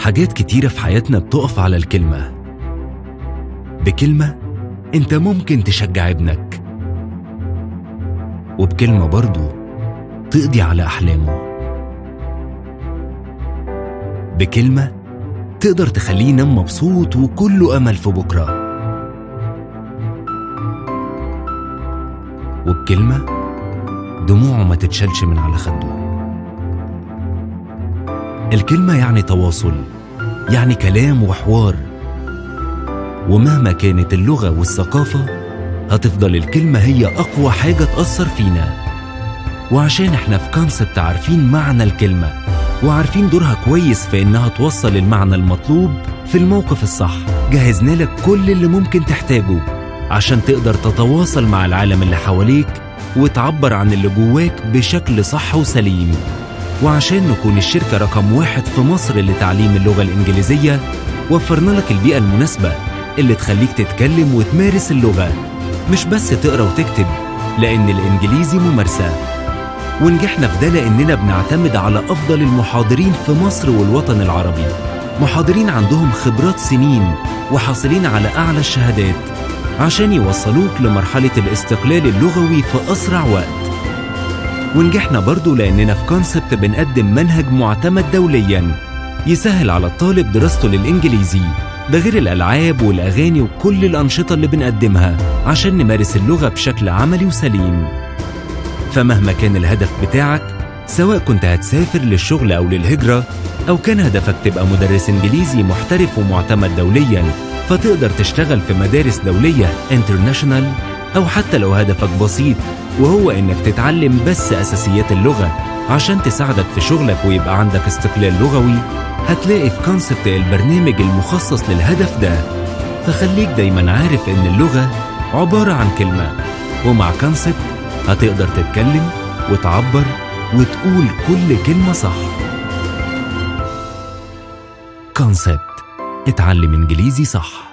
حاجات كتيرة في حياتنا بتقف على الكلمة. بكلمة انت ممكن تشجع ابنك، وبكلمة برضو تقضي على أحلامه. بكلمة تقدر تخليه ينام مبسوط وكله أمل في بكرة. وبكلمة دموعه ما تتشالش من على خده. الكلمة يعني تواصل، يعني كلام وحوار، ومهما كانت اللغة والثقافة هتفضل الكلمة هي أقوى حاجة تأثر فينا. وعشان احنا في كونسبت عارفين معنى الكلمة وعارفين دورها كويس في إنها توصل المعنى المطلوب في الموقف الصح، جهزنا لك كل اللي ممكن تحتاجه عشان تقدر تتواصل مع العالم اللي حواليك وتعبر عن اللي جواك بشكل صح وسليم. وعشان نكون الشركة رقم 1 في مصر لتعليم اللغة الإنجليزية، وفرنا لك البيئة المناسبة اللي تخليك تتكلم وتمارس اللغة، مش بس تقرأ وتكتب، لأن الإنجليزي ممارسة. ونجحنا في ده لأننا بنعتمد على أفضل المحاضرين في مصر والوطن العربي، محاضرين عندهم خبرات سنين وحاصلين على أعلى الشهادات عشان يوصلوك لمرحلة الاستقلال اللغوي في أسرع وقت. ونجحنا برضو لأننا في كونسبت بنقدم منهج معتمد دولياً يسهل على الطالب دراسته للإنجليزي، ده غير الألعاب والأغاني وكل الأنشطة اللي بنقدمها عشان نمارس اللغة بشكل عملي وسليم. فمهما كان الهدف بتاعك، سواء كنت هتسافر للشغل أو للهجرة، أو كان هدفك تبقى مدرس إنجليزي محترف ومعتمد دولياً فتقدر تشتغل في مدارس دولية انترناشونال، أو حتى لو هدفك بسيط وهو إنك تتعلم بس أساسيات اللغة عشان تساعدك في شغلك ويبقى عندك استقلال لغوي، هتلاقي في كونسبت البرنامج المخصص للهدف ده. فخليك دايما عارف إن اللغة عبارة عن كلمة، ومع كونسبت هتقدر تتكلم وتعبر وتقول كل كلمة صح. كونسبت، اتعلم إنجليزي صح.